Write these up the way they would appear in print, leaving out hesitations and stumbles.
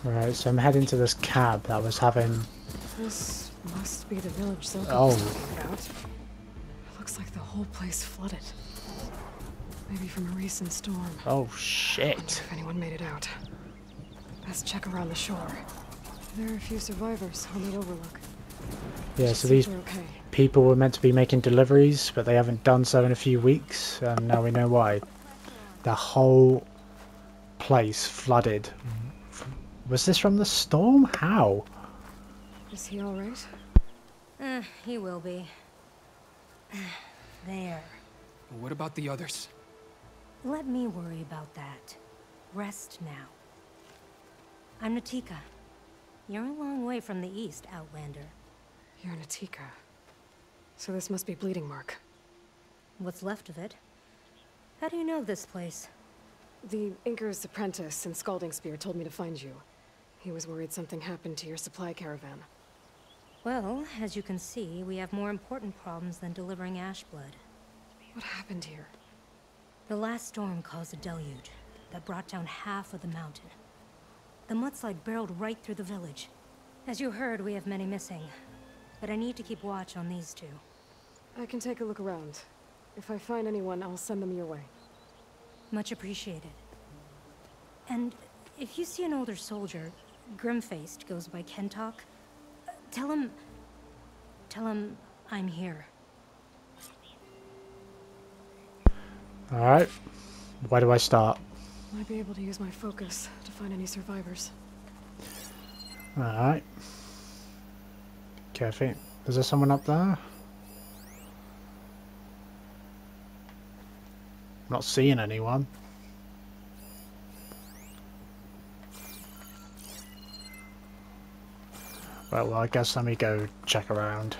Right, so I'm heading to this cab that was having... This must be the village Zoka Oh. was talking about. Looks like the whole place flooded. Maybe from a recent storm. Oh, Wonder shit. if anyone made it out. Best check around the shore. There are a few survivors on the overlook. Yeah, Just so see if these they're okay. people were meant to be making deliveries, but they haven't done so in a few weeks, and now we know why. The whole place flooded. Was this from the storm? How? Is he alright? He will be. There. What about the others? Let me worry about that. Rest now. I'm Natika. You're a long way from the east, Outlander. You're Natika. So this must be Bleeding Mark. What's left of it? How do you know this place? The Inker's apprentice in Scalding Spear told me to find you. He was worried something happened to your supply caravan. Well, as you can see, we have more important problems than delivering Ashblood. What happened here? The last storm caused a deluge that brought down half of the mountain. The mudslide barreled right through the village. As you heard, we have many missing. But I need to keep watch on these two. I can take a look around. If I find anyone, I'll send them your way. Much appreciated. And if you see an older soldier, grim-faced, goes by Kentok, tell him I'm here. Alright. Where do I start? Might be able to use my focus to find any survivors. Alright. Okay, I think... Is there someone up there? I'm not seeing anyone. Right, well, I guess let me go check around.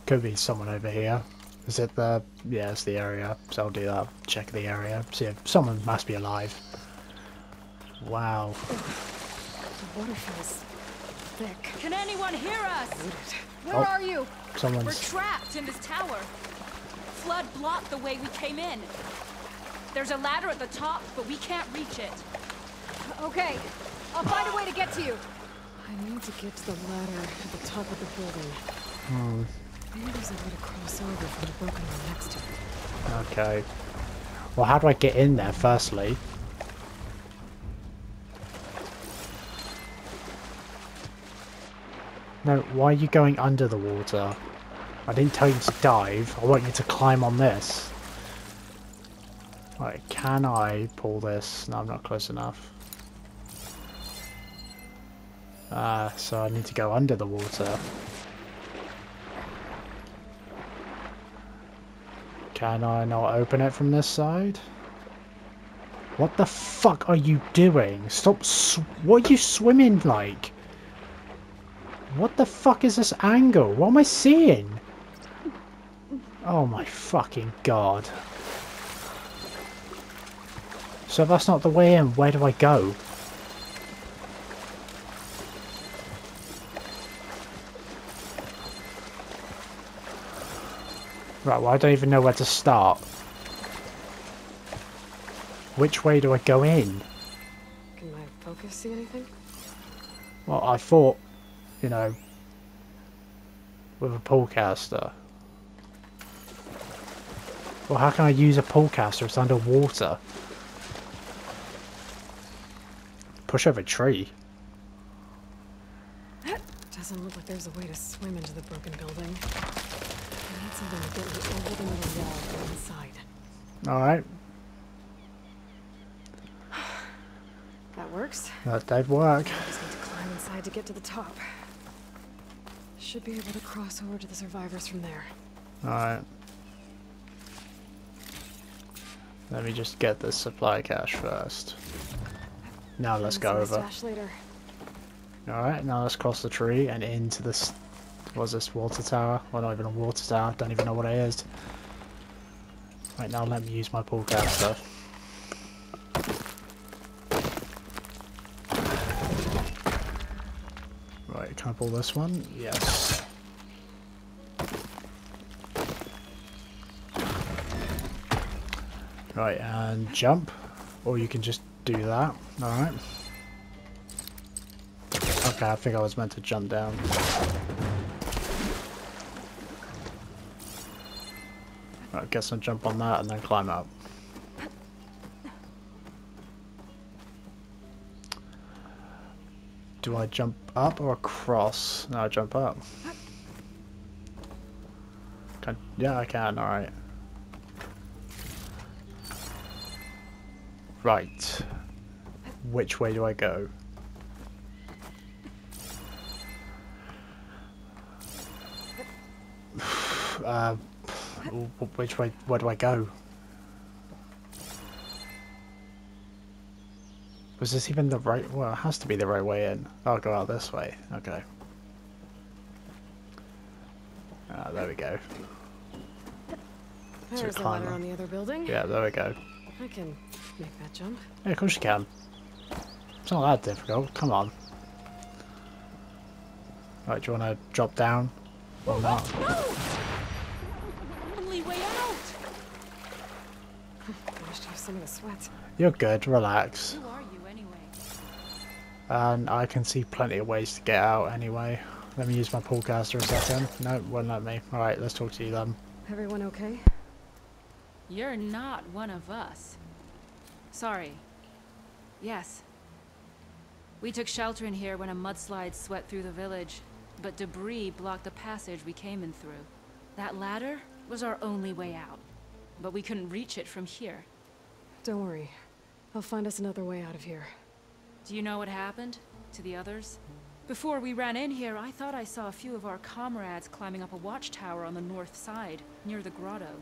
Could be someone over here. Is it the... Yeah, it's the area. So I'll do that. Check the area. See if someone must be alive. Wow. The water feels thick. Can anyone hear us? Loaded. Where Oh, are you? We're Someone's... trapped in this tower. Flood blocked the way we came in. There's a ladder at the top, but we can't reach it. Okay, I'll find a way to get to you. I need to get to the ladder at the top of the building. Hmm. Maybe there's a way to cross over from the broken one next to it. Okay. Well, how do I get in there, firstly? No, why are you going under the water? I didn't tell you to dive. I want you to climb on this. Right, can I pull this? No, I'm not close enough. So I need to go under the water. Can I not open it from this side? What the fuck are you doing? Stop what are you swimming like? What the fuck is this angle? What am I seeing? Oh my fucking god. So if that's not the way in, where do I go? Right, well I don't even know where to start. Which way do I go in? Can my focus see anything? Well, I thought, you know, with a pullcaster. Well, how can I use a pullcaster? It's underwater. Push over a tree. Doesn't look like there's a way to swim into the broken building. I need something to get me over the middle wall from inside. Alright, That works. that did work. I just need to climb inside to get to the top. Should be able to cross over to the survivors from there. Alright. Let me just get this supply cache first. Now let's go Find some over. stash later. Alright, now let's cross the tree and into this... What's this, water tower? Well, not even a water tower, don't even know what it is. Right, now let me use my pullcaster. Right, can I pull this one? Yes. Right, and jump. Or you can just do that. Alright. Okay, I think I was meant to jump down. I guess I'll jump on that and then climb up. Do I jump up or across? No, I jump up. Yeah, I can, alright. Right. Which way do I go? Which way? Where do I go? Was this even the right? Well, it has to be the right way in. I'll go out this way. Okay. Ah, there we go. There's a ladder on the other building. Yeah, there we go. I can make that jump. Yeah, of course you can. It's not that difficult. Come on. Right, do you want to drop down? Or not? Only way out. Managed to have some of the sweat. You're good. Relax. Who are you anyway? And I can see plenty of ways to get out anyway. Let me use my pullcaster a second. No, won't let me. Alright, let's talk to you then. Everyone okay? You're not one of us. Sorry. Yes. We took shelter in here when a mudslide swept through the village, but debris blocked the passage we came in through. That ladder was our only way out, but we couldn't reach it from here. Don't worry. I'll find us another way out of here. Do you know what happened to the others? Before we ran in here, I thought I saw a few of our comrades climbing up a watchtower on the north side, near the grotto.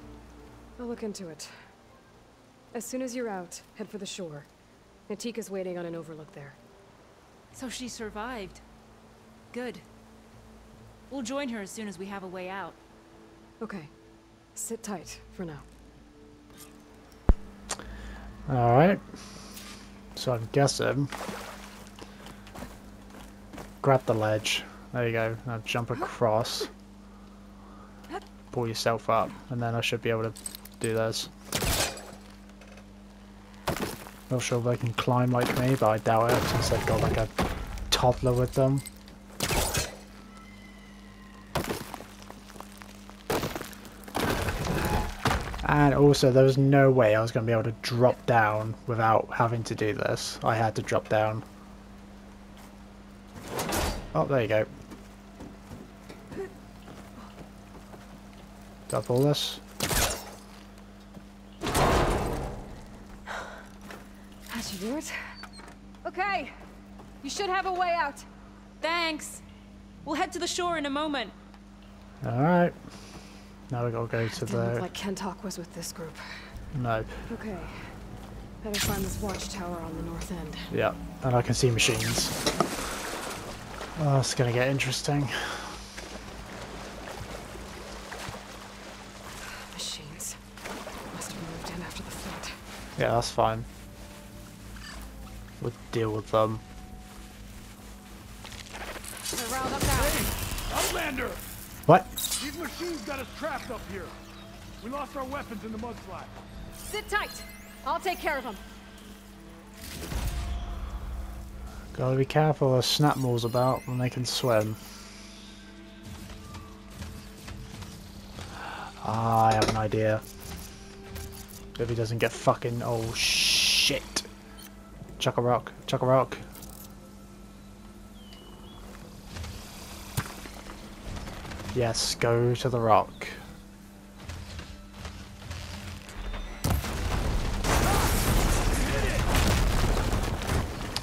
I'll look into it. As soon as you're out, head for the shore. Natika's waiting on an overlook there. So she survived. Good. We'll join her as soon as we have a way out. Okay. Sit tight for now. Alright. So I'm guessing... Grab the ledge. There you go. Now jump across. Pull yourself up. And then I should be able to do this. Not sure if they can climb like me, but I doubt it since they've got like a toddler with them. And also there was no way I was going to be able to drop down without having to do this. I had to drop down. Oh, there you go. Do I pull this? How'd you do it? Okay. You should have a way out. Thanks! We'll head to the shore in a moment. Alright. Now we gotta go to Didn't look the... like Kentok was with this group. No. Okay. Better find this watchtower on the north end. Yeah. And I can see machines. Oh, it's gonna get interesting. Machines. Must have moved in after the fight. Yeah, that's fine. We'll deal with them. They're riled up now. Outlander! What? These machines got us trapped up here. We lost our weapons in the mudslide. Sit tight. I'll take care of them. Gotta be careful, there's snapmores about when they can swim. Ah, I have an idea. If he doesn't get fucking... Oh, shit. Chuck a rock. Chuck a rock. Yes, go to the rock.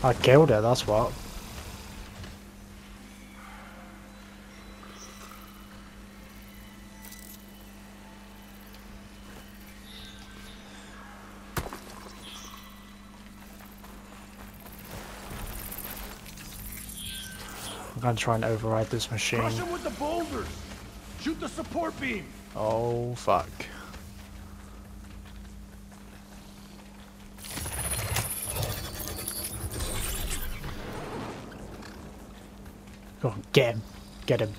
I killed it, that's what. I'm gonna try and override this machine. Crush them with the boulders! Shoot the support beam! Oh, fuck. Go on, get him. Get him.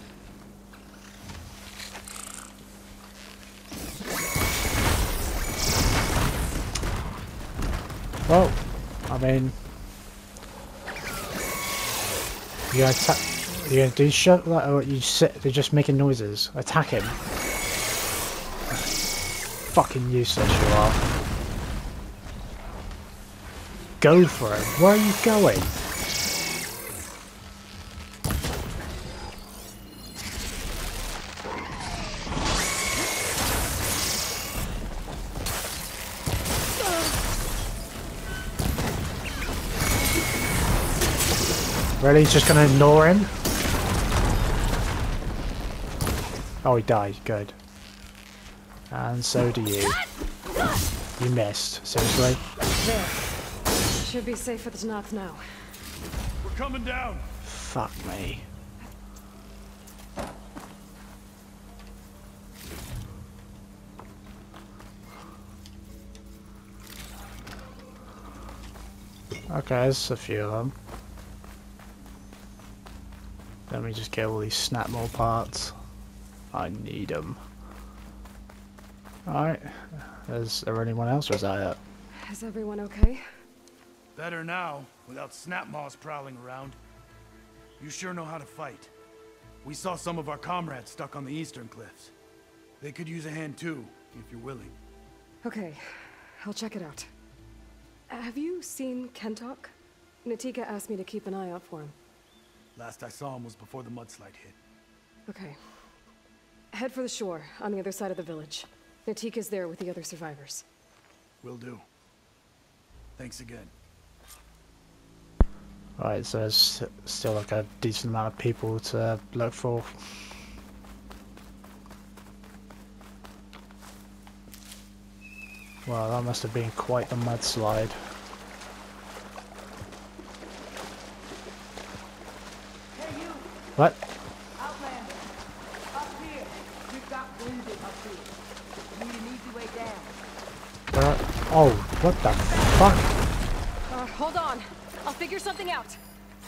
Well, I mean, you gonna attack? You gonna do shit like, or you sit? They're just making noises. Attack him. Fucking useless you are. Go for it. Where are you going? Really? He's just gonna ignore him? Oh, he died. Good. And so do you. You missed. Seriously? There. Should be safe for the Tenakth now. We're coming down. Fuck me. Okay, there's a few of them. Let me just get all these snapmore parts. I need them. Alright. Is there anyone else, or is that it? Is everyone okay? Better now, without Snapmaws prowling around. You sure know how to fight. We saw some of our comrades stuck on the eastern cliffs. They could use a hand too, if you're willing. Okay, I'll check it out. Have you seen Kentok? Natika asked me to keep an eye out for him. Last I saw him was before the mudslide hit. Okay. Head for the shore, on the other side of the village. Natika's there with the other survivors. Will do. Thanks again. Right, so there's still like a decent amount of people to look for. Well, that must have been quite the mudslide. Hey you, What? Outlander, up here. We've got wounded up here. Need an easy way down. Oh, what the fuck? Hold on. I'll figure something out.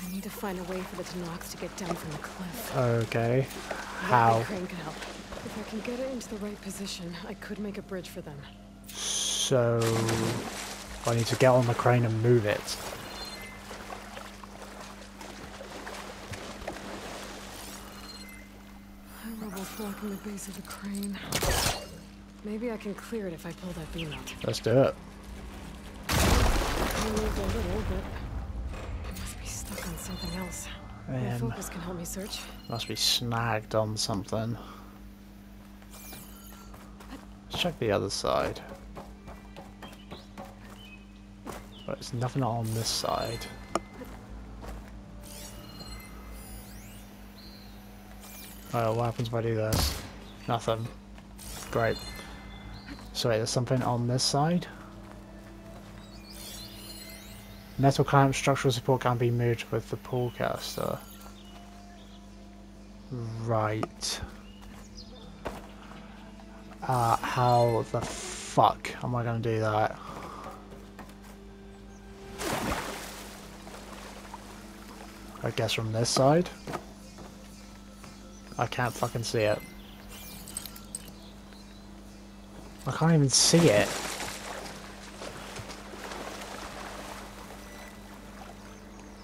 I need to find a way for the Tenakths to get down from the cliff. Okay. Maybe How? Crane can help. If I can get it into the right position, I could make a bridge for them. So I need to get on the crane and move it. Rubble's blocking the base of the crane. Maybe I can clear it if I pull that beam out. Let's do it. I moved a little, but I must be stuck on something else. My focus can help me search. Must be snagged on something. Let's check the other side. But there's nothing on this side. Oh, what happens if I do this? Nothing. Great. So wait, there's something on this side? Metal clamp structural support can be moved with the pullcaster. Right. How the fuck am I gonna do that? I guess from this side? I can't fucking see it. I can't even see it.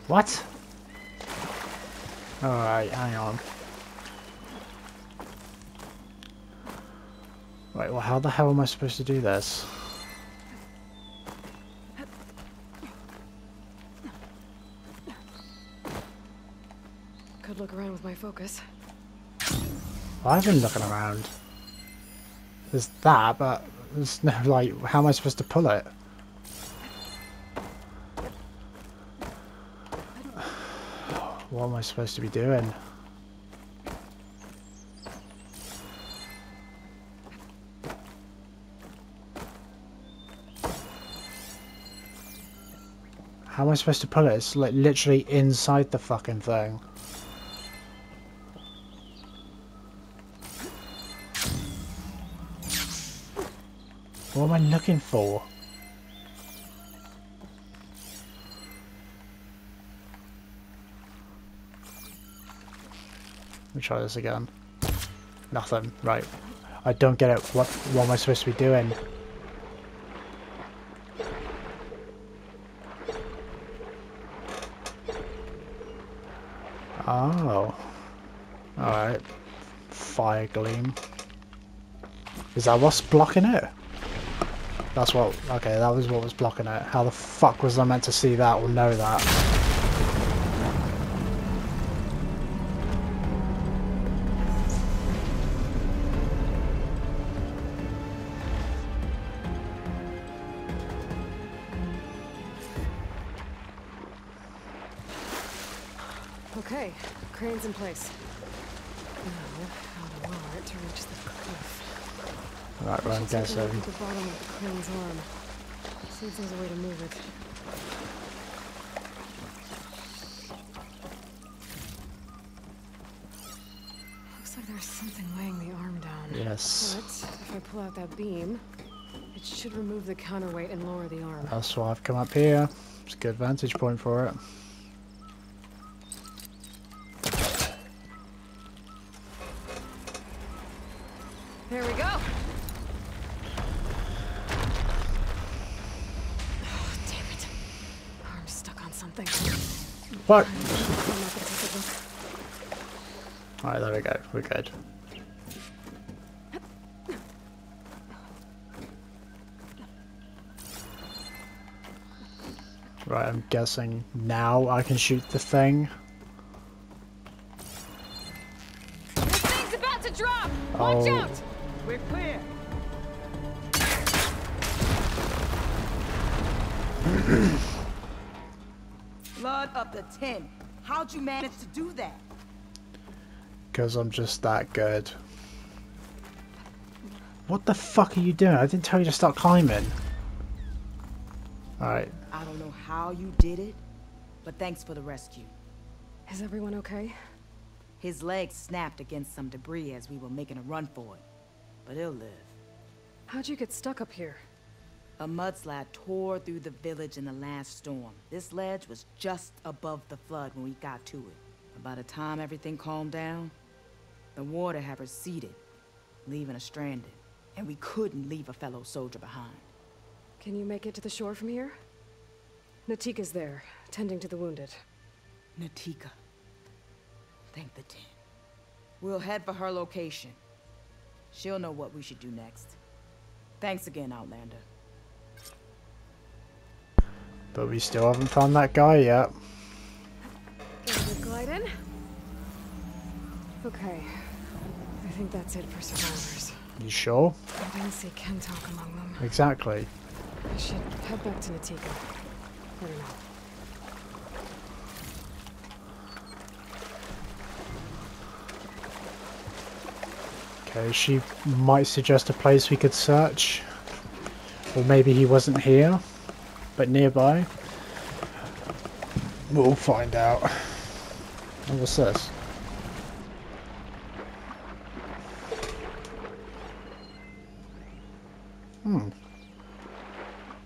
What? Alright, hang on. Wait, well how the hell am I supposed to do this? Could look around with my focus. Well, I've been looking around. There's that, but there's no, like, how am I supposed to pull it? What am I supposed to be doing? How am I supposed to pull it? It's like literally inside the fucking thing. What am I looking for? Let me try this again. Nothing. Right. I don't get it. What am I supposed to be doing? Oh. Alright. Fire gleam. Is that what's blocking it? That's what... Okay, that was what was blocking it. How the fuck was I meant to see that or know that? Okay, crane's in place. Now, how to lower it to reach the cliff. Right, well, I'm guessing. At the bottom of the crane's arm. See if there's a way to move it. Looks like there's something weighing the arm down. Yes. But if I pull out that beam, it should remove the counterweight and lower the arm. That's why I've come up here. It's a good vantage point for it. There we go. Oh, damn it. Arm's stuck on something. What? I'm not gonna take a look. Alright, there we go. We're good. Right, I'm guessing now I can shoot the thing. This thing's about to drop! Watch Oh. out! We're clear. Blood up to 10. How'd you manage to do that? Because I'm just that good. What the fuck are you doing? I didn't tell you to start climbing. Alright. I don't know how you did it, but thanks for the rescue. Is everyone okay? His legs snapped against some debris as we were making a run for it, but he'll live. How'd you get stuck up here? A mudslide tore through the village in the last storm. This ledge was just above the flood when we got to it. But by the time everything calmed down, the water had receded, leaving us stranded. And we couldn't leave a fellow soldier behind. Can you make it to the shore from here? Natika's there, tending to the wounded. Natika. Thank the tin. We'll head for her location. She'll know what we should do next. Thanks again, Outlander. But we still haven't found that guy yet. Good glide in. Okay. I think that's it for survivors. You sure? I didn't see Kentok among them. Exactly. I should head back to Natika. Let her know. Okay, she might suggest a place we could search. Or maybe he wasn't here, but nearby. We'll find out. And what's this?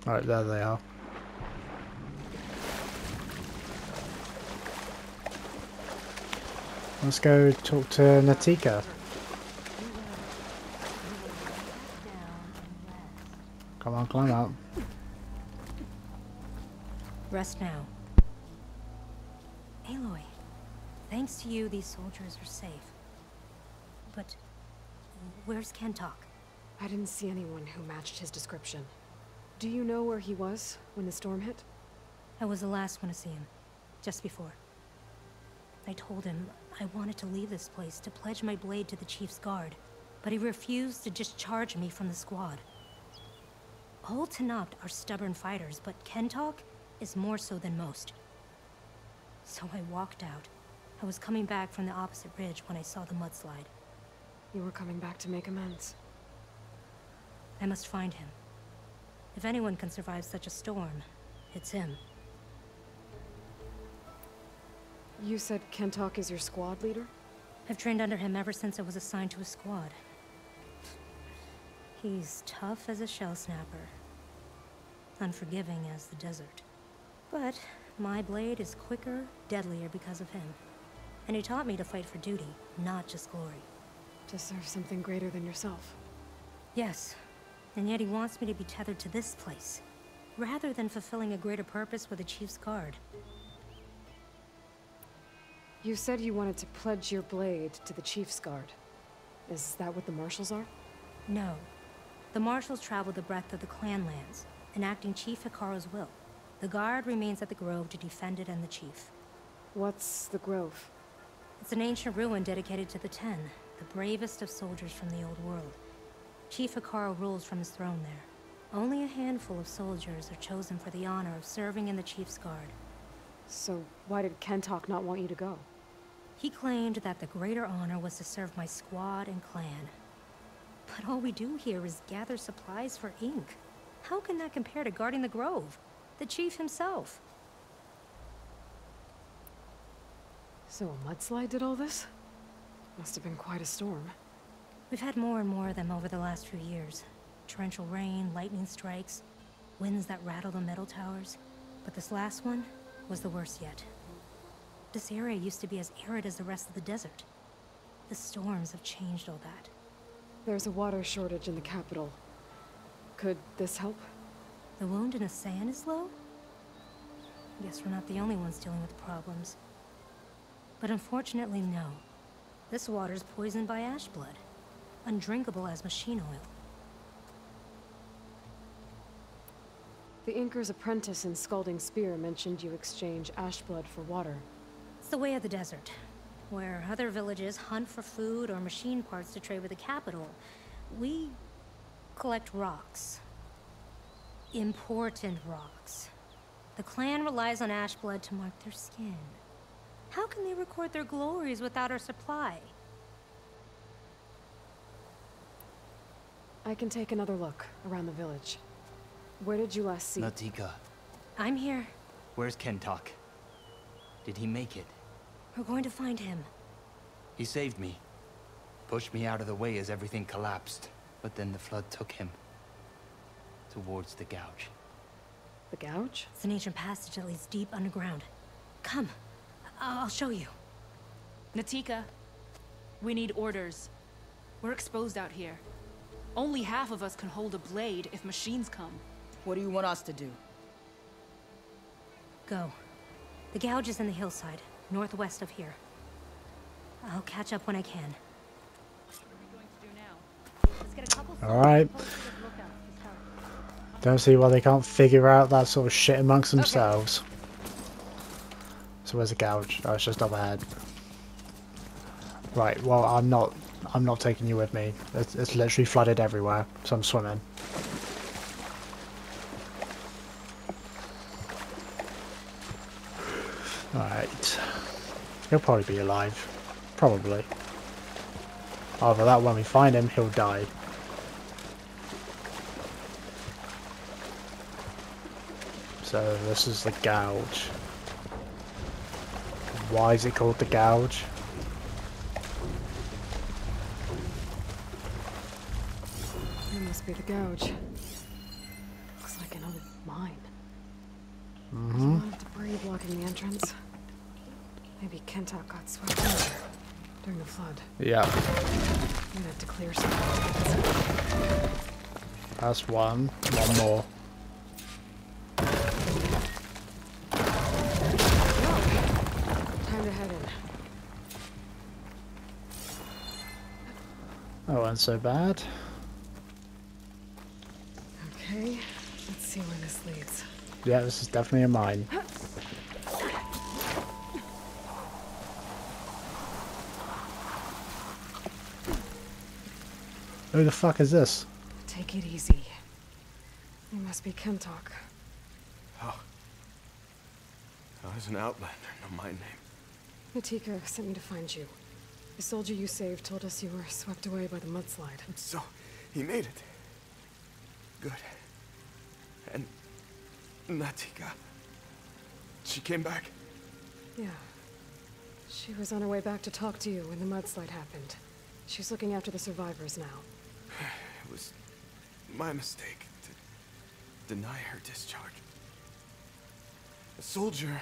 Right, there they are. Let's go talk to Natika. Come on, climb up. Rest now. Aloy, thanks to you, these soldiers are safe. But where's Kentok? I didn't see anyone who matched his description. Do you know where he was when the storm hit? I was the last one to see him, just before. I told him I wanted to leave this place to pledge my blade to the Chief's guard, but he refused to discharge me from the squad. All Tenakth are stubborn fighters, but Kentok is more so than most. So I walked out. I was coming back from the opposite ridge when I saw the mudslide. You were coming back to make amends. I must find him. If anyone can survive such a storm, it's him. You said Kentok is your squad leader? I've trained under him ever since I was assigned to a squad. He's tough as a shell snapper. Unforgiving as the desert. But my blade is quicker, deadlier because of him. And he taught me to fight for duty, not just glory. To serve something greater than yourself. Yes, and yet he wants me to be tethered to this place, rather than fulfilling a greater purpose with the Chief's guard. You said you wanted to pledge your blade to the Chief's Guard. Is that what the Marshals are? No. The Marshals travel the breadth of the clan lands, enacting Chief Hekarro's will. The Guard remains at the Grove to defend it and the Chief. What's the Grove? It's an ancient ruin dedicated to the Ten, the bravest of soldiers from the old world. Chief Hekarro rules from his throne there. Only a handful of soldiers are chosen for the honor of serving in the Chief's Guard. So why did Kentok not want you to go? He claimed that the greater honor was to serve my squad and clan. But all we do here is gather supplies for ink. How can that compare to guarding the Grove? The Chief himself. So a mudslide did all this? Must have been quite a storm. We've had more and more of them over the last few years. Torrential rain, lightning strikes, winds that rattle the metal towers. But this last one was the worst yet. This area used to be as arid as the rest of the desert. The storms have changed all that. There's a water shortage in the capital. Could this help? The wound in Asan is low? Guess we're not the only ones dealing with problems. But unfortunately, no. This water's poisoned by ash blood. Undrinkable as machine oil. The Inker's apprentice in Scalding Spear mentioned you exchange ash blood for water. It's the way of the desert, where other villages hunt for food or machine parts to trade with the capital. We collect rocks. Important rocks. The clan relies on ash blood to mark their skin. How can they record their glories without our supply? I can take another look around the village. Where did you last see? Natika, I'm here. where's Kentok? Did he make it? We're going to find him. He saved me. Pushed me out of the way as everything collapsed. But then the flood took him. Towards the gouge. The Gouge? It's an ancient passage that leads deep underground. Come. I'll show you. Natika, we need orders. We're exposed out here. Only half of us can hold a blade if machines come. What do you want us to do? Go. The gouge is in the hillside, northwest of here. I'll catch up when I can. What are we going to do now? Let's get a couple Alright. soldiers posted as lookouts to start. Don't see why they can't figure out that sort of shit amongst themselves. So where's the gouge? Oh, it's just up ahead. Right, well, I'm not taking you with me. It's literally flooded everywhere, so I'm swimming. Alright. He'll probably be alive. Probably. Either that, when we find him, he'll die. So this is the gouge. Why is it called the gouge? It must be the Gouge. Looks like an old mine. There's a lot of debris blocking the entrance. Maybe Kentok got swept over during the flood. Yeah. We'd have to clear some. That's one. One more. Time to head in. That wasn't so bad. Okay, let's see where this leads. Yeah, this is definitely a mine. Who the fuck is this? Take it easy. You must be Kentok. Oh. I was an outlander, no my name. Natika sent me to find you. The soldier you saved told us you were swept away by the mudslide. So, he made it. Good. And Natika, she came back? Yeah. She was on her way back to talk to you when the mudslide happened. She's looking after the survivors now. It was my mistake to deny her discharge. A soldier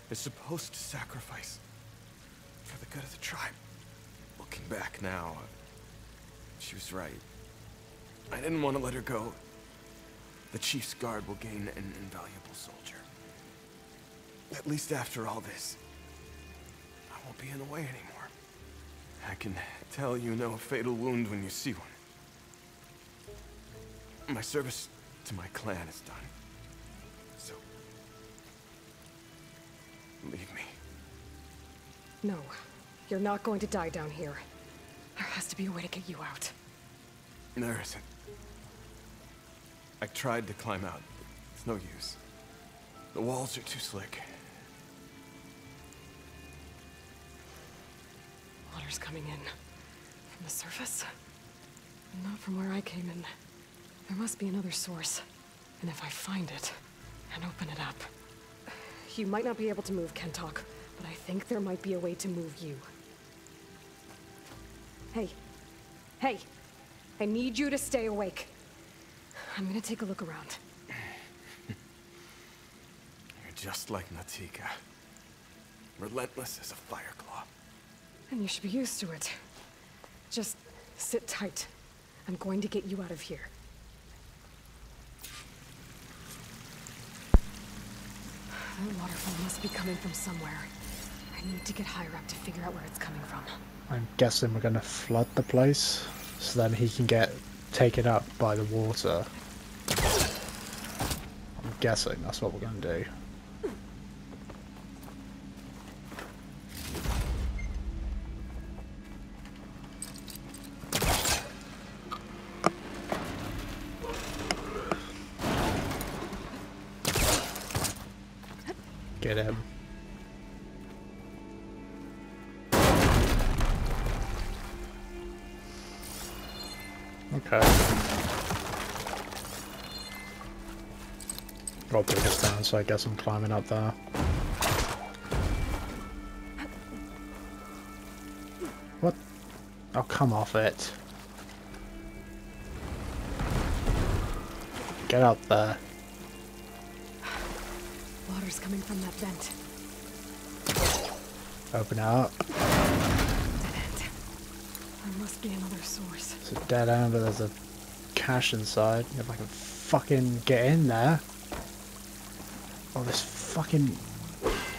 is supposed to sacrifice for the good of the tribe. Looking back now, she was right. I didn't want to let her go. The Chief's Guard will gain an invaluable soldier. At least after all this, I won't be in the way anymore. I can tell you know a fatal wound when you see one. My service to my clan is done. So, leave me. No, you're not going to die down here. There has to be a way to get you out. There isn't. I tried to climb out, but it's no use. The walls are too slick. Water's coming in. From the surface? Not from where I came in. There must be another source. And if I find it, and open it up... You might not be able to move Kentok, but I think there might be a way to move you. Hey. Hey! I need you to stay awake. I'm gonna take a look around. You're just like Natika. Relentless as a fireclaw. And you should be used to it. Just sit tight. I'm going to get you out of here. That waterfall must be coming from somewhere. I need to get higher up to figure out where it's coming from. I'm guessing we're gonna flood the place so then he can get taken up by the water. I'm guessing that's what we're gonna do. Get him. Okay. Got to bring us down, so I guess I'm climbing up there. What? Oh, come off it. Get up there. Water's coming from that vent. Open it up. Dead end. There must be another source. It's a dead end, but there's a cache inside. If I can fucking get in there. Oh, this fucking...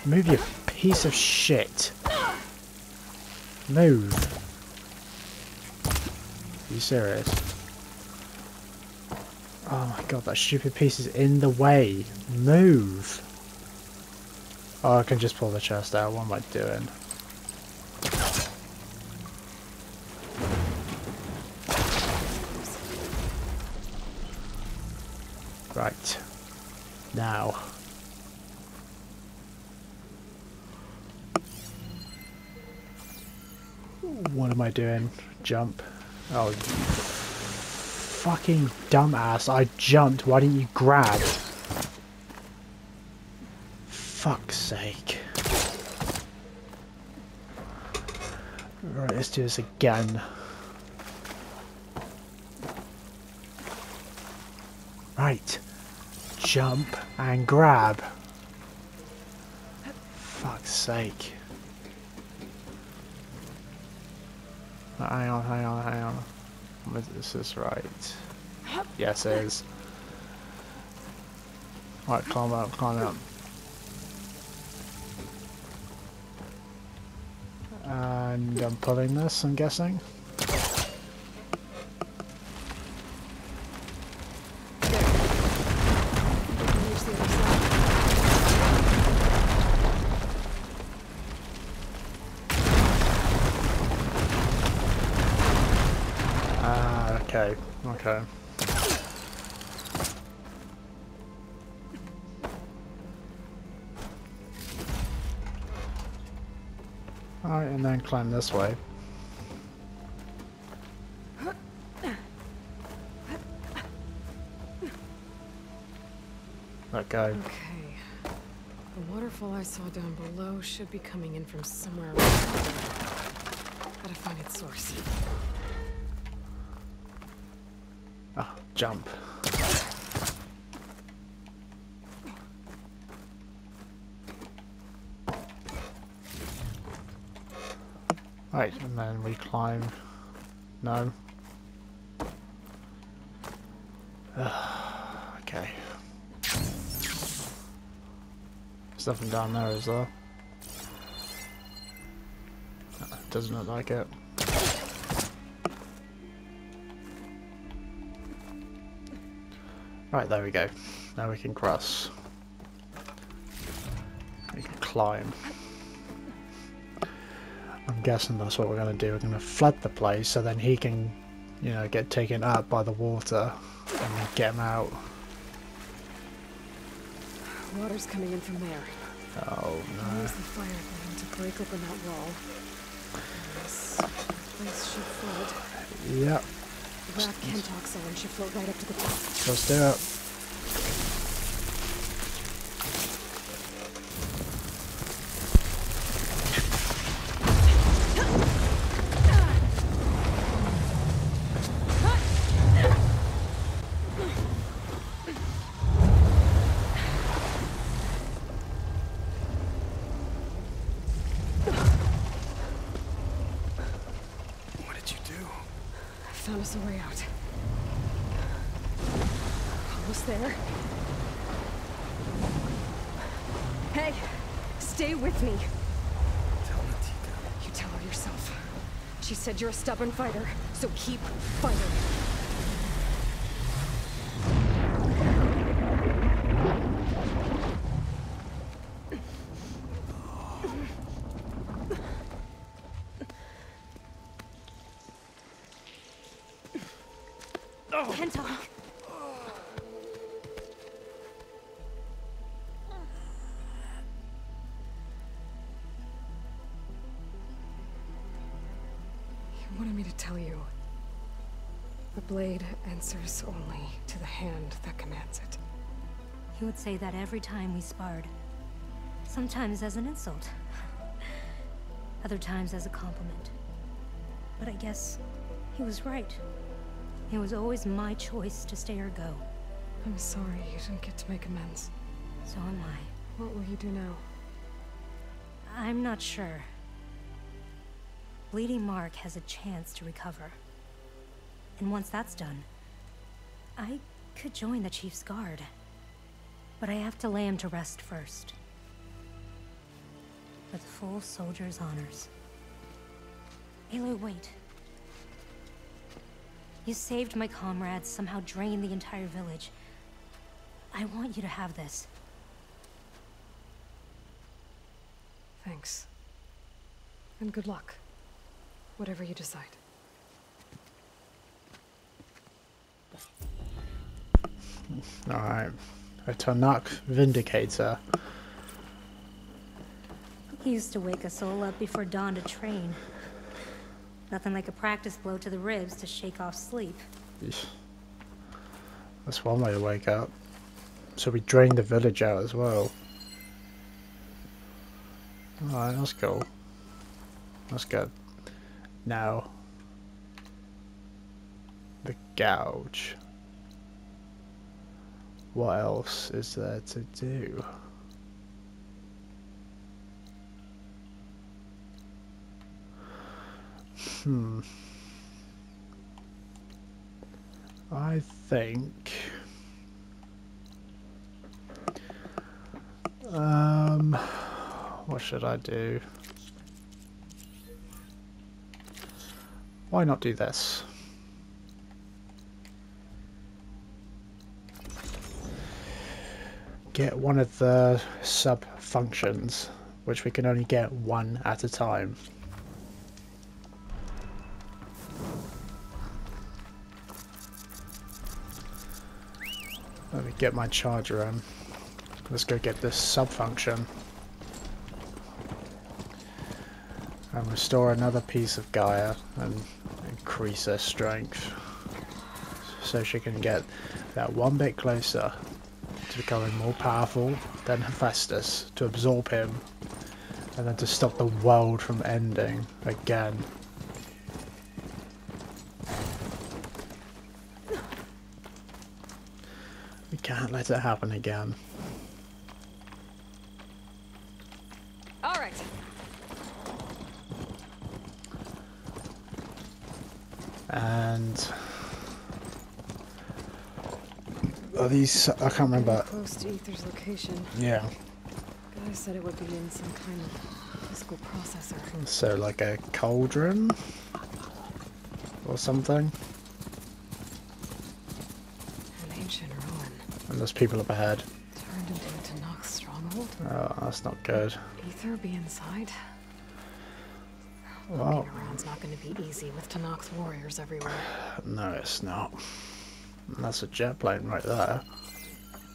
Move, you piece of shit. Move. Are you serious? Oh my god, that stupid piece is in the way. Move. Oh, I can just pull the chest out. What am I doing? Right. Now. What am I doing? Jump. Oh, you fucking dumbass. I jumped. Why didn't you grab? Fuck's sake. Right, let's do this again. Right. Jump and grab. Fuck's sake. Hang on, hang on, hang on. This is right. Yes, it is. Right, climb up, climb up. And I'm pulling this, I'm guessing. Okay, okay. Alright, and then climb this way. Let go. Okay. The waterfall I saw down below should be coming in from somewhere around here. Gotta find its source. Ah, jump. Right, and then we climb. No. Okay. There's nothing down there, is there? Doesn't look like it. Right, there we go. Now we can cross. We can climb. I'm guessing that's what we're going to do. We're going to flood the place so then he can, you know, get taken up by the water and then get him out. Water's coming in from there. Oh no. Use the fire thing to break open that wall. And this place should flood. Yep. The Wrath Kentock zone should float right up to the top. Let's do it. Found us a way out. Almost there. Hey, stay with me. Tell Natika. You tell her yourself. She said you're a stubborn fighter, so keep fighting. Kentock. You wanted me to tell you. The blade answers only to the hand that commands it. He would say that every time we sparred. Sometimes as an insult. Other times as a compliment. But I guess he was right. It was always my choice to stay or go. I'm sorry you didn't get to make amends. So am I. What will you do now? I'm not sure. Bleeding Mark has a chance to recover. And once that's done, I could join the Chief's Guard. But I have to lay him to rest first. With full soldier's honors. Aloy, wait. You saved my comrades, somehow drained the entire village. I want you to have this. Thanks. And good luck. Whatever you decide. Alright. A Tarnak Vindicator. He used to wake us all up before dawn to train. Nothing like a practice blow to the ribs to shake off sleep. Yeesh. That's one way to wake up. So we drained the village out as well. Alright, that's cool. That's good. Now, the gouge. What else is there to do? I think what should I do? Why not do this? Get one of the sub functions, which we can only get one at a time. Let me get my charger in. Let's go get this sub-function. And restore another piece of Gaia and increase her strength. So she can get that one bit closer to becoming more powerful than Hephaestus, to absorb him, and then to stop the world from ending again. We can't let it happen again. All right. And are these? I can't remember. Close to Aether's location. Yeah. Gotta Father said it would be in some kind of physical processor. So like a cauldron? Or something? An ancient ruin. And there's people up ahead. Turned into a Tenakth stronghold? Oh, that's not good. Ether be inside? Wow. Walking around's not going to be easy with Tenakth warriors everywhere. No, it's not. And that's a jet plane right there.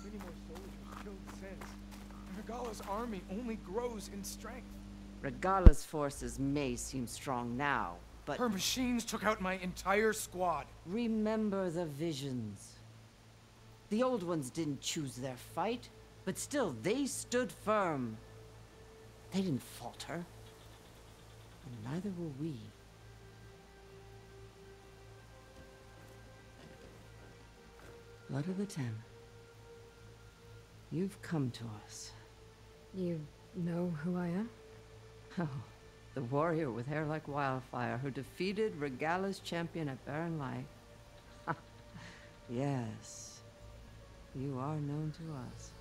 Many more soldiers killed since. Regala's army only grows in strength. Regala's forces may seem strong now, but... Her machines took out my entire squad. Remember the visions. The old ones didn't choose their fight, but still, they stood firm. They didn't falter. And neither will we. Blood of the Ten. You've come to us. You know who I am? Oh, the warrior with hair like wildfire who defeated Regala's champion at Barren Light. Yes, you are known to us.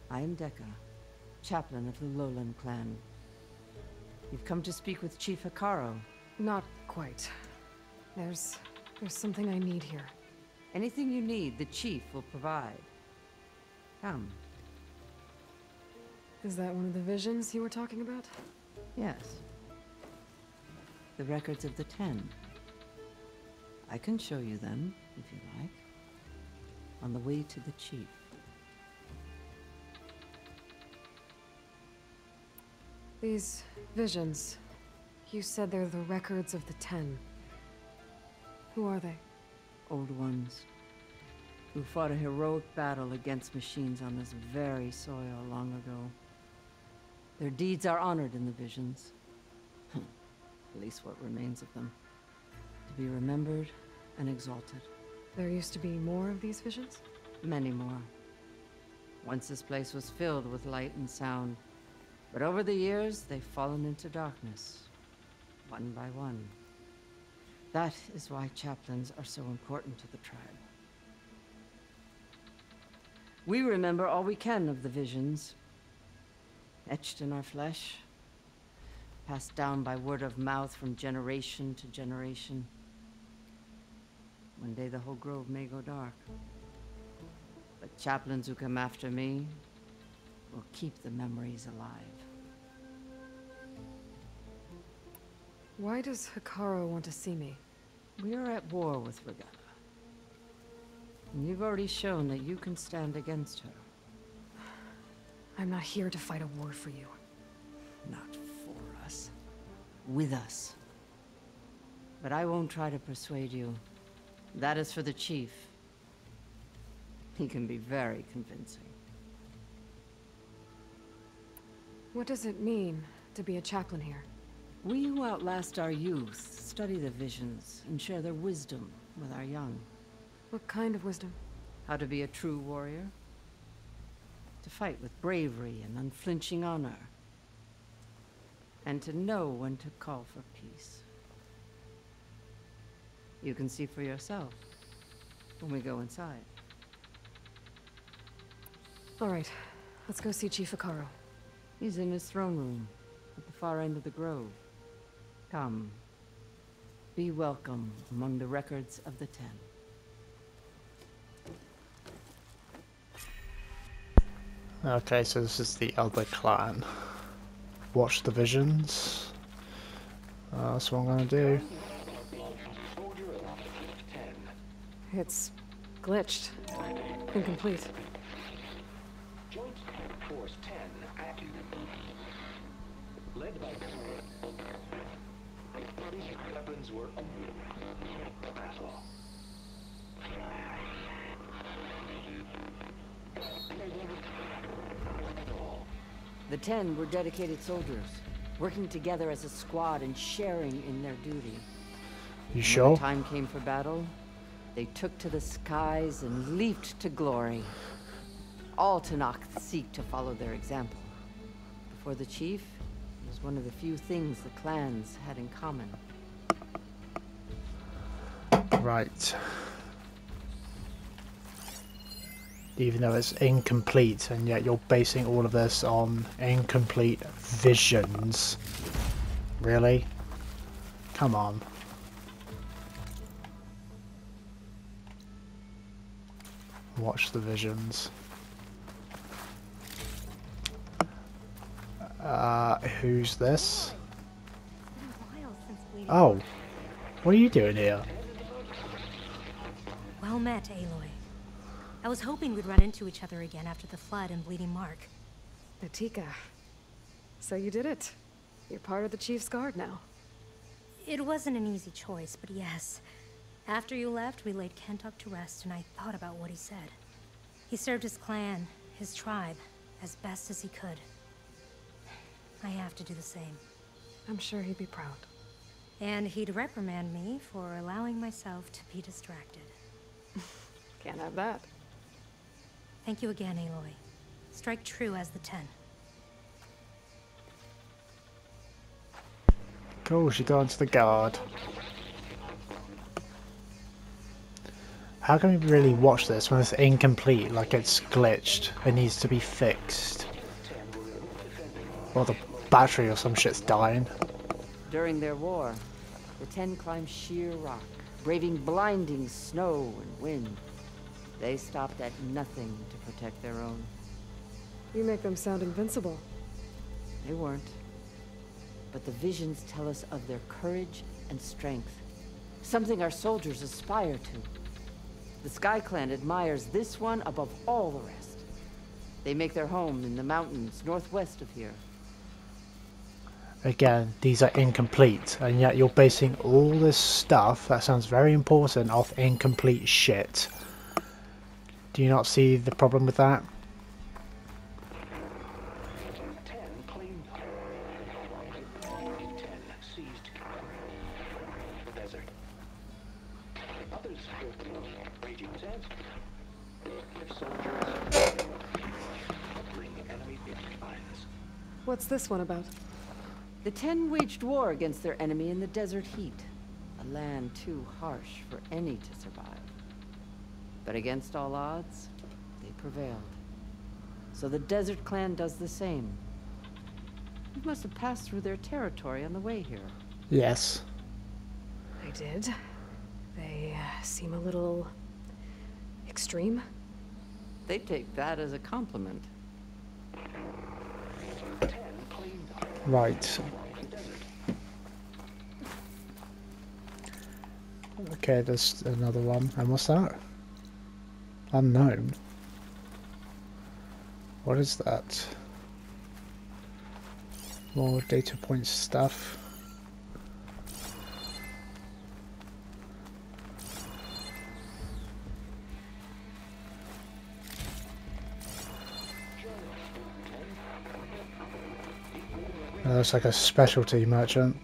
I am Dekka, chaplain of the Lowland clan. You've come to speak with Chief Hekarro. Not quite. There's something I need here. Anything you need, the chief will provide. Come. Is that one of the visions you were talking about? Yes. The records of the Ten. I can show you them, if you like. On the way to the chief. These visions, you said they're the records of the Ten. Who are they? Old ones, who fought a heroic battle against machines on this very soil long ago. Their deeds are honored in the visions. At least what remains of them. To be remembered and exalted. There used to be more of these visions? Many more. Once this place was filled with light and sound. But over the years, they've fallen into darkness. One by one. That is why chaplains are so important to the tribe. We remember all we can of the visions. Etched in our flesh. Passed down by word of mouth from generation to generation. One day the whole grove may go dark. But chaplains who come after me will keep the memories alive. Why does Hekarro want to see me? We are at war with Regala. And you've already shown that you can stand against her. I'm not here to fight a war for you. Not for us. With us. But I won't try to persuade you. That is for the chief. He can be very convincing. What does it mean to be a chaplain here? We who outlast our youth study the visions and share their wisdom with our young. What kind of wisdom? How to be a true warrior. To fight with bravery and unflinching honor. And to know when to call for peace. You can see for yourself when we go inside. All right, let's go see Chief Hekarro. He's in his throne room at the far end of the grove. Come. Be welcome among the records of the Ten. Okay, so this is the other clan. Watch the visions. That's what I'm gonna do. It's glitched. Incomplete. Joint Force 10 active. Led by these weapons were battle. The Ten were dedicated soldiers, working together as a squad and sharing in their duty. You sure? When the time came for battle, they took to the skies and leaped to glory. All Tenakth seek to follow their example. Before the chief, it was one of the few things the clans had in common. Right. even though it's incomplete, and yet you're basing all of this on incomplete visions. Really? Come on. Watch the visions. Who's this? Oh, what are you doing here? Well met, Aloy. I was hoping we'd run into each other again after the flood and Bleeding Mark. Natika. So you did it. You're part of the Chief's Guard now. It wasn't an easy choice, but yes. After you left, we laid Kentuck to rest, and I thought about what he said. He served his clan, his tribe, as best as he could. I have to do the same. I'm sure he'd be proud. And he'd reprimand me for allowing myself to be distracted. Can't have that. Thank you again, Aloy. Strike true as the 10. Cool, she got into the guard. How can we really watch this when it's incomplete, like it's glitched? It needs to be fixed. Or the battery or some shit's dying. During their war, the 10 climbed sheer rock, braving blinding snow and wind. They stopped at nothing to protect their own. You make them sound invincible. They weren't. But the visions tell us of their courage and strength. Something our soldiers aspire to. The Sky Clan admires this one above all the rest. They make their home in the mountains northwest of here. Again, these are incomplete, and yet you're basing all this stuff that sounds very important off incomplete shit. Do you not see the problem with that? 10 claimed. 10 seized. The desert. Others raging sands. Soldiers bring enemy lines. What's this one about? The 10 waged war against their enemy in the desert heat. A land too harsh for any to survive. But against all odds, they prevailed. So the Desert Clan does the same. You must have passed through their territory on the way here. Yes. I did. They seem a little extreme. They take that as a compliment. Right. Okay, there's another one. And what's that? Unknown. What is that? More data point stuff. Looks like a specialty merchant.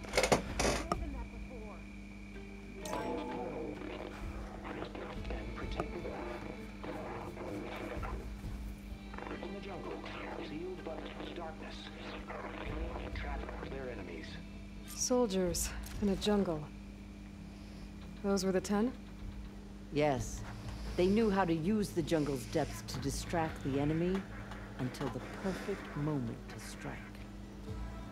Soldiers in a jungle. Those were the 10? Yes. They knew how to use the jungle's depths to distract the enemy until the perfect moment to strike.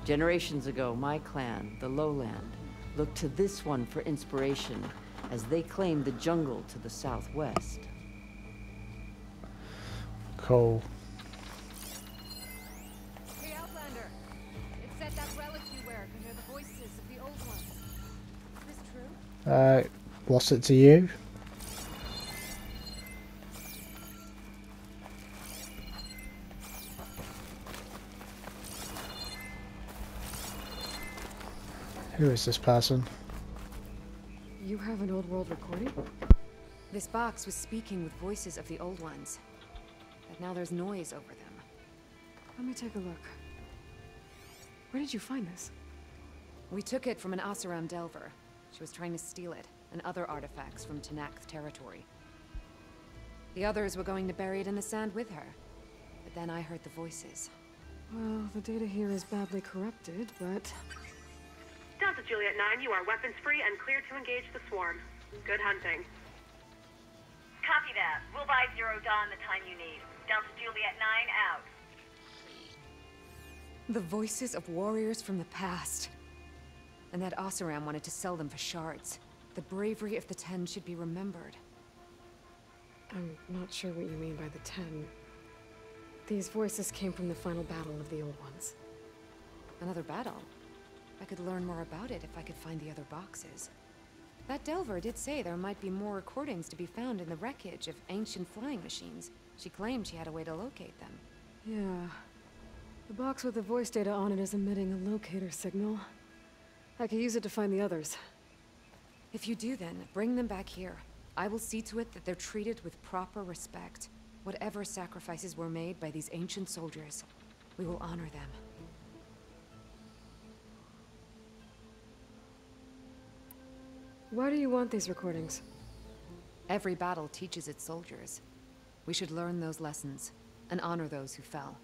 Generations ago, my clan, the Lowland, looked to this one for inspiration as they claimed the jungle to the southwest. Cool. Hey, Outlander. It said that relic you wear can hear the voices of the old ones. Is this true? What's it to you? Who is this person? You have an old world recording? This box was speaking with voices of the old ones. But now there's noise over them. Let me take a look. Where did you find this? We took it from an Oseram Delver. She was trying to steal it, and other artifacts from Tenakth territory. The others were going to bury it in the sand with her. But then I heard the voices. Well, the data here is badly corrupted, but... Delta Juliet 9, you are weapons free and clear to engage the swarm. Good hunting. Copy that. We'll buy Zero Dawn the time you need. Delta Juliet 9 out. The voices of warriors from the past. And that Oseram wanted to sell them for shards. The bravery of the Ten should be remembered. I'm not sure what you mean by the Ten. These voices came from the final battle of the Old Ones. Another battle? I could learn more about it if I could find the other boxes. That Delver did say there might be more recordings to be found in the wreckage of ancient flying machines. She claimed she had a way to locate them. Yeah. The box with the voice data on it is emitting a locator signal. I could use it to find the others. If you do then, bring them back here. I will see to it that they're treated with proper respect. Whatever sacrifices were made by these ancient soldiers, we will honor them. Why do you want these recordings? Every battle teaches its soldiers. We should learn those lessons, and honor those who fell.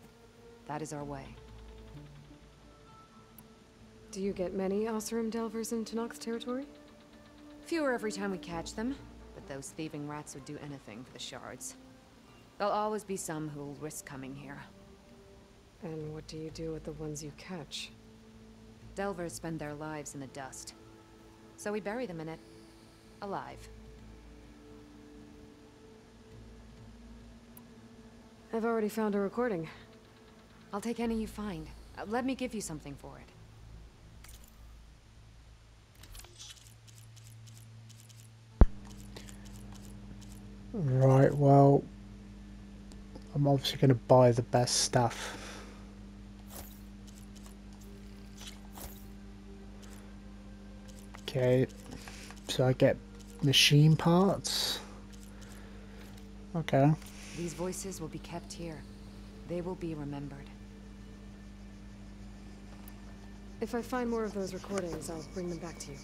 That is our way. Do you get many Oseram Delvers in Tenakth territory? Fewer every time we catch them, but those thieving rats would do anything for the shards. There'll always be some who'll risk coming here. And what do you do with the ones you catch? Delvers spend their lives in the dust. So we bury them in it, alive. I've already found a recording. I'll take any you find. Let me give you something for it. Right, well, I'm obviously going to buy the best stuff. Okay, so I get machine parts. Okay. These voices will be kept here. They will be remembered. If I find more of those recordings, I'll bring them back to you.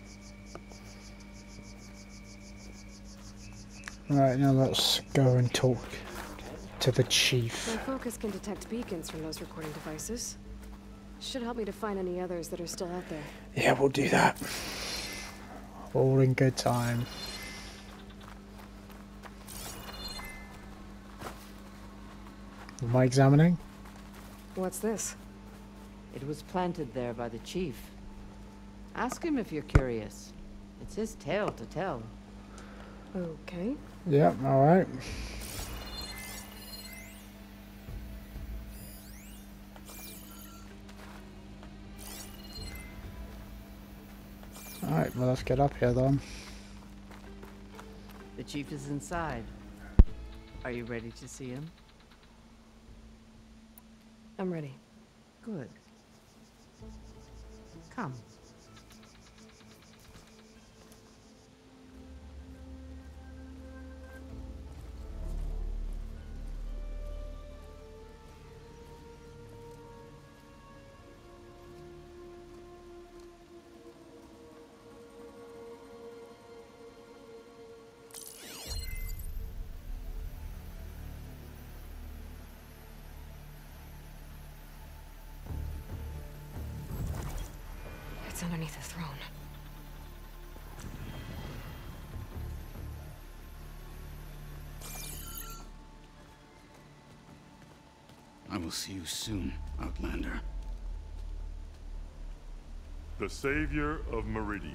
Alright, now let's go and talk to the chief. My focus can detect beacons from those recording devices. Should help me to find any others that are still out there. Yeah, we'll do that. All in good time. Am I examining? What's this? It was planted there by the chief. Ask him if you're curious. It's his tale to tell. Okay. Yeah, alright. Alright, well let's get up here then. The chief is inside. Are you ready to see him? I'm ready. Good. Come. It's underneath the throne. I will see you soon, Outlander. The savior of Meridian.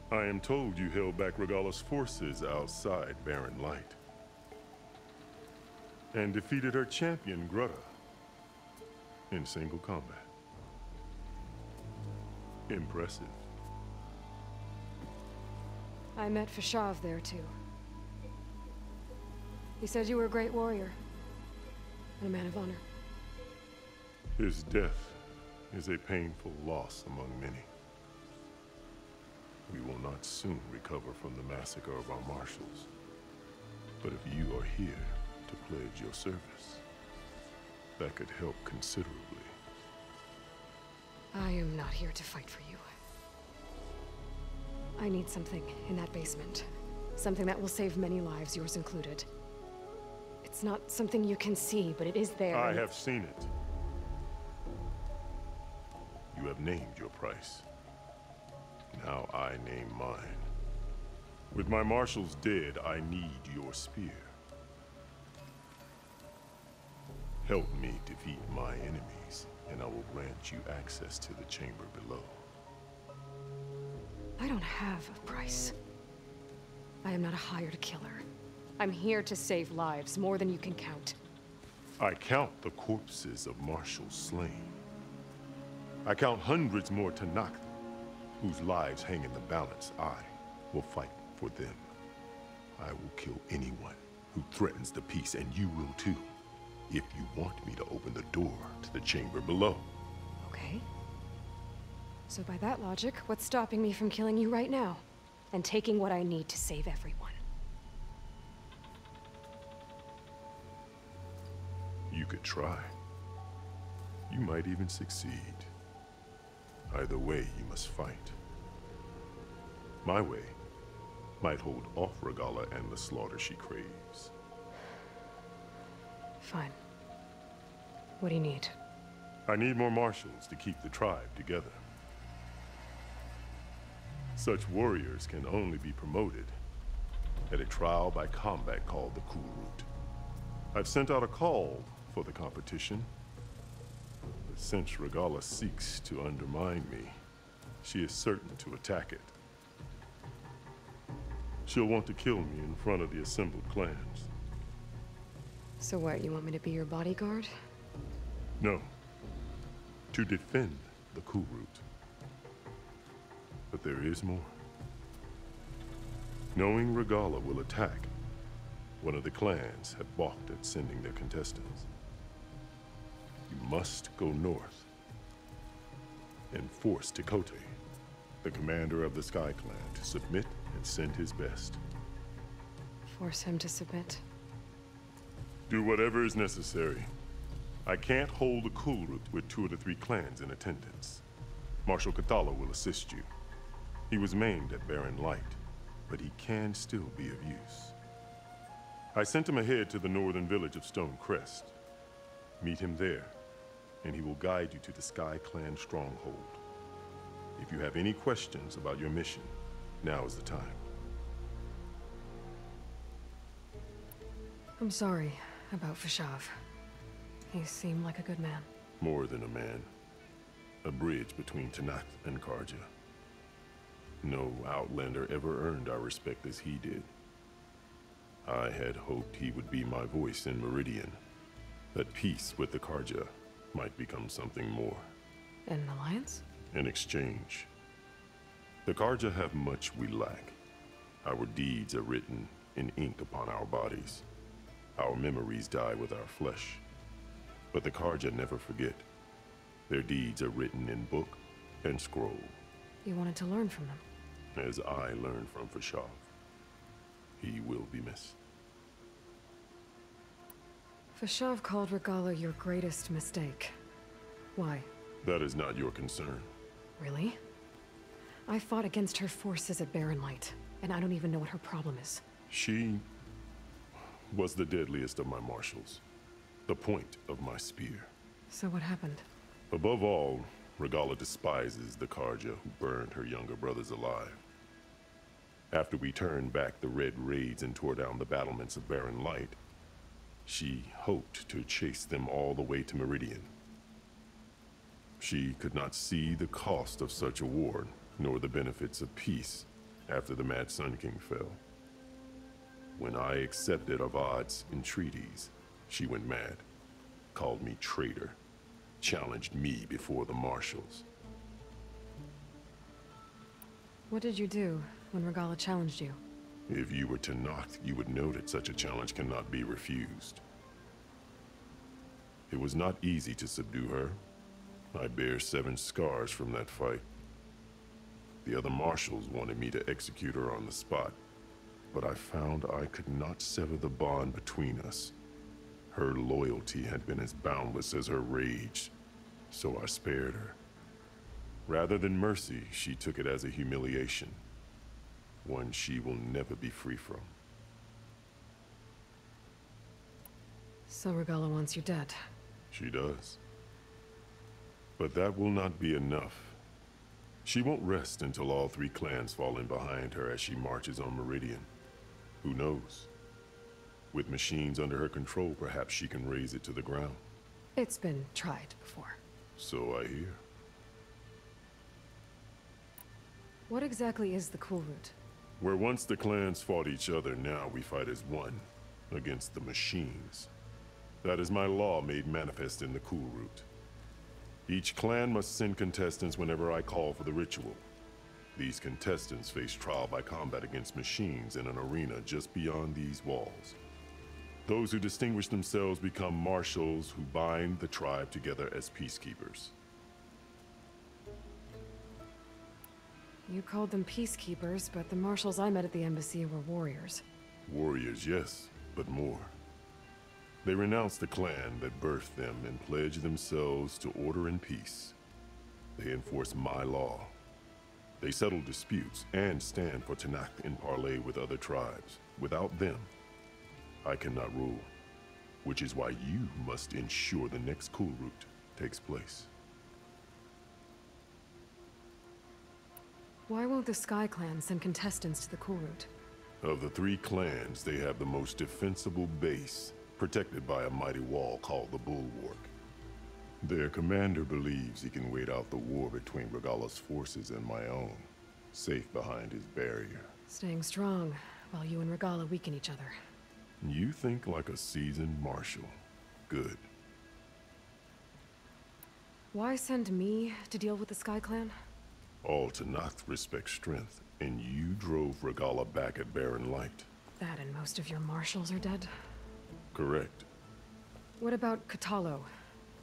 I am told you held back Regalla's forces outside Barren Light. And defeated her champion, Grutta, in single combat. Impressive. I met Fashav there too. He said you were a great warrior. And a man of honor. His death is a painful loss among many. We will not soon recover from the massacre of our marshals. But if you are here to pledge your service, that could help considerably. I am not here to fight for you. I need something in that basement. Something that will save many lives, yours included. It's not something you can see, but it is there. I have seen it. You have named your price. Now I name mine. With my marshals dead, I need your spear. Help me defeat my enemies, and I will grant you access to the chamber below. I don't have a price. I am not a hired killer. I'm here to save lives, more than you can count. I count the corpses of marshals slain. I count hundreds more Tenakth, whose lives hang in the balance. I will fight for them. I will kill anyone who threatens the peace, and you will too, if you want me to open the door to the chamber below. Okay. So by that logic, what's stopping me from killing you right now? And taking what I need to save everyone? You could try. You might even succeed. Either way, you must fight. My way might hold off Regalla and the slaughter she craves. Fine. What do you need? I need more marshals to keep the tribe together. Such warriors can only be promoted at a trial by combat called the Kulrut. I've sent out a call for the competition, but since Regalla seeks to undermine me, she is certain to attack it. She'll want to kill me in front of the assembled clans. So what, you want me to be your bodyguard? No. To defend the Kulrut. But there is more. Knowing Regalla will attack, one of the clans have balked at sending their contestants. You must go north and force Tekotteh, the commander of the Sky Clan, to submit and send his best. Force him to submit? Do whatever is necessary. I can't hold a Kulrut with 2 of the 3 clans in attendance. Marshal Kotallo will assist you. He was maimed at Barren Light, but he can still be of use. I sent him ahead to the northern village of Stone Crest. Meet him there, and he will guide you to the Sky Clan stronghold. If you have any questions about your mission, now is the time. I'm sorry about Fashav. He seemed like a good man. More than a man. A bridge between Tenakth and Carja. No Outlander ever earned our respect as he did. I had hoped he would be my voice in Meridian. That peace with the Carja might become something more. An alliance? In exchange. The Carja have much we lack. Our deeds are written in ink upon our bodies. Our memories die with our flesh. But the Carja never forget. Their deeds are written in book and scroll. You wanted to learn from them? As I learned from Fashav. He will be missed. Fashav called Regalla your greatest mistake. Why? That is not your concern. Really? I fought against her forces at Barren Light, and I don't even know what her problem is. She was the deadliest of my marshals. The point of my spear. So what happened? Above all, Regalla despises the Carja who burned her younger brothers alive. After we turned back the Red Raids and tore down the battlements of Barren Light, she hoped to chase them all the way to Meridian. She could not see the cost of such a war, nor the benefits of peace after the Mad Sun King fell. When I accepted Avad's entreaties, she went mad, called me traitor, challenged me before the marshals. What did you do when Regalla challenged you? If you were Tenakth, you would know that such a challenge cannot be refused. It was not easy to subdue her. I bear 7 scars from that fight. The other marshals wanted me to execute her on the spot, but I found I could not sever the bond between us. Her loyalty had been as boundless as her rage, so I spared her. Rather than mercy, she took it as a humiliation, one she will never be free from. So Regalla wants you dead? She does. But that will not be enough. She won't rest until all 3 clans fall in behind her as she marches on Meridian. Who knows? With machines under her control, perhaps she can raise it to the ground. It's been tried before. So I hear. What exactly is the Cool Route? Where once the clans fought each other, now we fight as one, against the machines. That is my law made manifest in the Cool Route. Each clan must send contestants whenever I call for the ritual. These contestants face trial by combat against machines in an arena just beyond these walls. Those who distinguish themselves become marshals who bind the tribe together as peacekeepers. You called them peacekeepers, but the marshals I met at the embassy were warriors. Warriors, yes, but more. They renounce the clan that birthed them and pledge themselves to order and peace. They enforce my law. They settle disputes and stand for Tenakth in parley with other tribes. Without them, I cannot rule, which is why you must ensure the next Cool Route takes place. Why won't the Sky Clan send contestants to the Cool Route? Of the 3 clans, they have the most defensible base, protected by a mighty wall called the Bulwark. Their commander believes he can wait out the war between Regalla's forces and my own, safe behind his barrier. Staying strong, while you and Regalla weaken each other. You think like a seasoned marshal. Good. Why send me to deal with the Sky Clan? All Tenakth respect strength, and you drove Regalla back at Barren Light. That and most of your marshals are dead? Correct. What about Kotallo?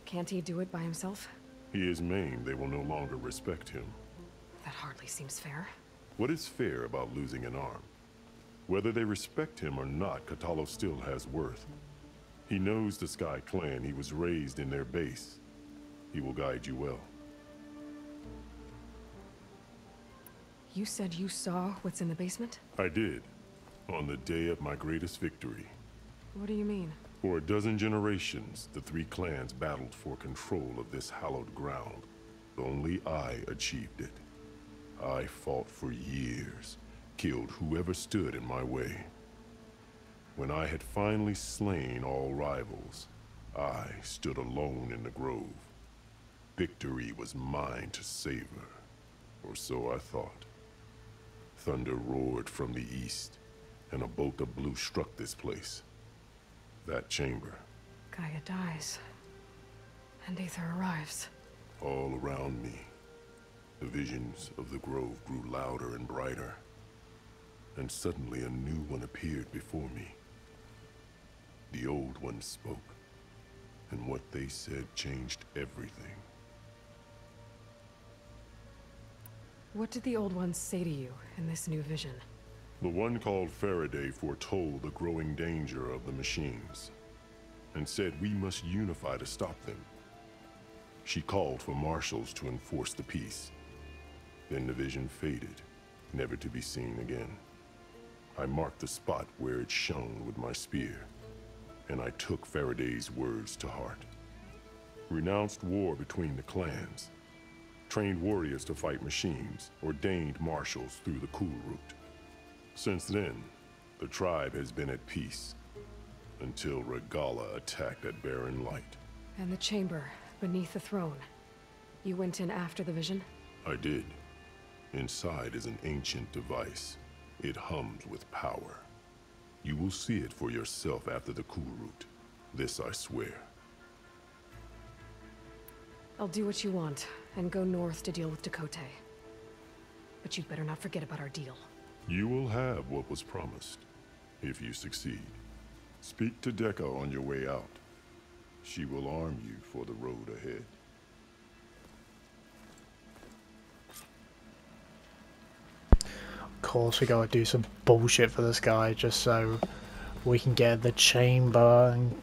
Can't he do it by himself? He is maimed. They will no longer respect him. That hardly seems fair. What is fair about losing an arm? Whether they respect him or not, Kotallo still has worth. He knows the Sky Clan. He was raised in their base. He will guide you well. You said you saw what's in the basement? I did. On the day of my greatest victory. What do you mean? For a dozen generations, the 3 clans battled for control of this hallowed ground. Only I achieved it. I fought for years, killed whoever stood in my way. When I had finally slain all rivals, I stood alone in the grove. Victory was mine to savor, or so I thought. Thunder roared from the east, and a bolt of blue struck this place. That chamber. Gaia dies, and Aether arrives. All around me, the visions of the grove grew louder and brighter, and suddenly a new one appeared before me. The old one spoke, and what they said changed everything. What did the old ones say to you in this new vision? The one called Faraday foretold the growing danger of the machines, and said we must unify to stop them. She called for marshals to enforce the peace. Then the vision faded, never to be seen again. I marked the spot where it shone with my spear, and I took Faraday's words to heart. Renounced war between the clans, trained warriors to fight machines, ordained marshals through the Cool Route. Since then, the tribe has been at peace, until Regalla attacked at Barren Light. And the chamber, beneath the throne. You went in after the vision? I did. Inside is an ancient device. It hums with power. You will see it for yourself after the Cool Route. This I swear. I'll do what you want, and go north to deal with Tekotteh. But you'd better not forget about our deal. You will have what was promised, if you succeed. Speak to Dekka on your way out. She will arm you for the road ahead. Of course we gotta do some bullshit for this guy just so we can get the chamber and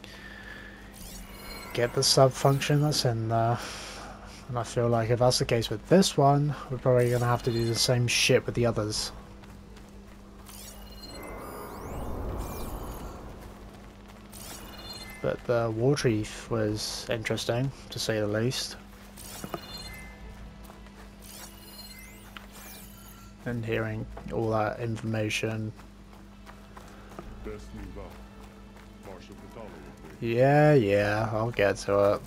get the sub-function that's in there. And I feel like if that's the case with this one, we're probably gonna have to do the same shit with the others. But the water reef was interesting, to say the least. and hearing all that information. Best move out. Marshal Catala will be. Yeah, I'll get to it.